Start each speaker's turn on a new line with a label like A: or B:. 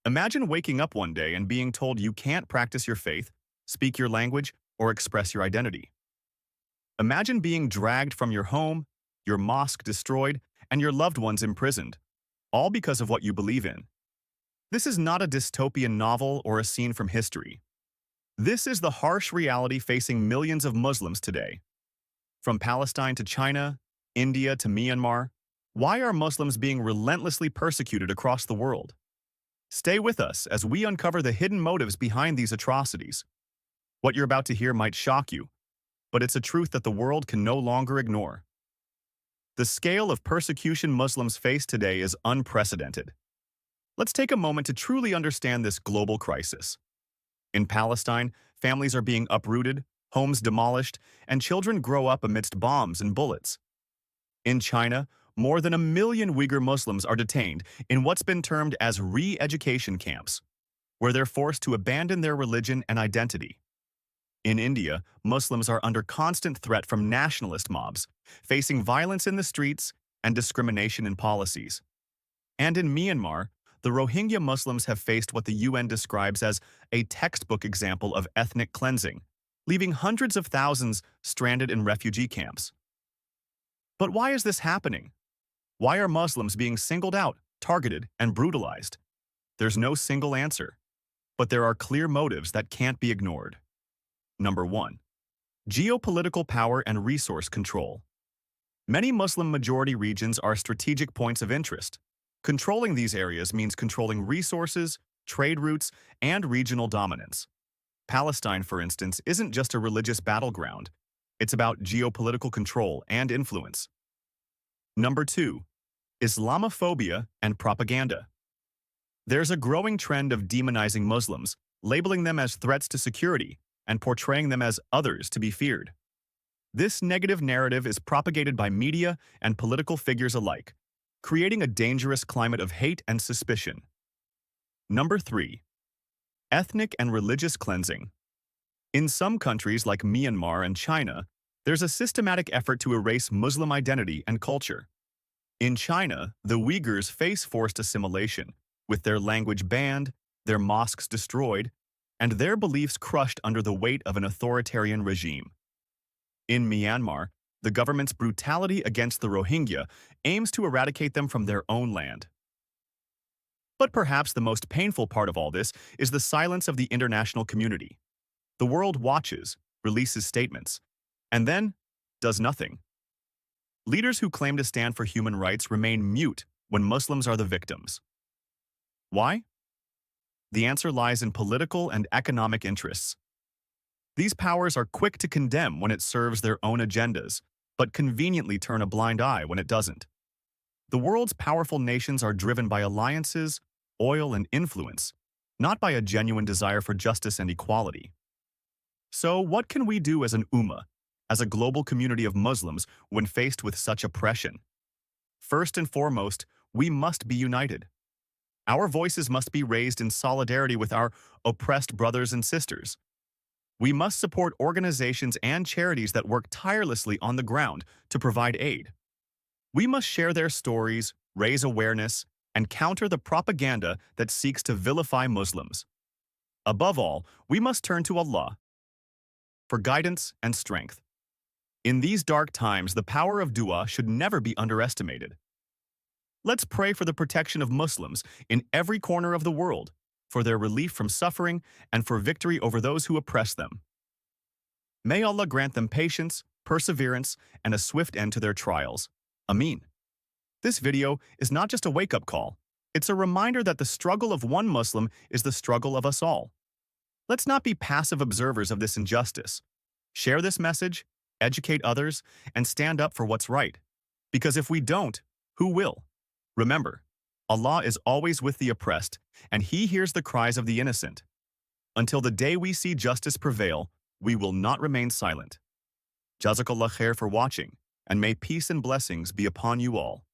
A: Imagine waking up one day and being told you can't practice your faith, speak your language, or express your identity. Imagine being dragged from your home, your mosque destroyed, and your loved ones imprisoned, all because of what you believe in. This is not a dystopian novel or a scene from history. This is the harsh reality facing millions of Muslims today. From Palestine to China, India to Myanmar, why are Muslims being relentlessly persecuted across the world? Stay with us as we uncover the hidden motives behind these atrocities. What you're about to hear might shock you, but it's a truth that the world can no longer ignore. The scale of persecution Muslims face today is unprecedented. Let's take a moment to truly understand this global crisis. In Palestine, families are being uprooted, homes demolished, and children grow up amidst bombs and bullets. In China, more than 1 million Uyghur Muslims are detained in what's been termed as re-education camps, where they're forced to abandon their religion and identity. In India, Muslims are under constant threat from nationalist mobs, facing violence in the streets and discrimination in policies. And in Myanmar, the Rohingya Muslims have faced what the UN describes as a textbook example of ethnic cleansing, leaving hundreds of thousands stranded in refugee camps. But why is this happening? Why are Muslims being singled out, targeted, and brutalized? There's no single answer, but there are clear motives that can't be ignored. Number 1. Geopolitical power and resource control. Many Muslim-majority regions are strategic points of interest. Controlling these areas means controlling resources, trade routes, and regional dominance. Palestine, for instance, isn't just a religious battleground. It's about geopolitical control and influence. Number 2. Islamophobia and propaganda. There's a growing trend of demonizing Muslims, labeling them as threats to security, and portraying them as others to be feared. This negative narrative is propagated by media and political figures alike, creating a dangerous climate of hate and suspicion. Number 3. Ethnic and religious cleansing. In some countries like Myanmar and China, there's a systematic effort to erase Muslim identity and culture. In China, the Uyghurs face forced assimilation, with their language banned, their mosques destroyed, and their beliefs crushed under the weight of an authoritarian regime. In Myanmar, the government's brutality against the Rohingya aims to eradicate them from their own land. But perhaps the most painful part of all this is the silence of the international community. The world watches, releases statements, and then does nothing. Leaders who claim to stand for human rights remain mute when Muslims are the victims. Why? The answer lies in political and economic interests. These powers are quick to condemn when it serves their own agendas, but conveniently turn a blind eye when it doesn't. The world's powerful nations are driven by alliances, oil, and influence, not by a genuine desire for justice and equality. So what can we do as an ummah, as a global community of Muslims, when faced with such oppression? First and foremost, we must be united. Our voices must be raised in solidarity with our oppressed brothers and sisters. We must support organizations and charities that work tirelessly on the ground to provide aid. We must share their stories, raise awareness, and counter the propaganda that seeks to vilify Muslims. Above all, we must turn to Allah for guidance and strength. In these dark times, the power of dua should never be underestimated. Let's pray for the protection of Muslims in every corner of the world, for their relief from suffering and for victory over those who oppress them. May Allah grant them patience, perseverance, and a swift end to their trials. Ameen. This video is not just a wake-up call. It's a reminder that the struggle of one Muslim is the struggle of us all. Let's not be passive observers of this injustice. Share this message, educate others, and stand up for what's right. Because if we don't, who will? Remember, Allah is always with the oppressed, and He hears the cries of the innocent. Until the day we see justice prevail, we will not remain silent. Jazakallah khair for watching, and may peace and blessings be upon you all.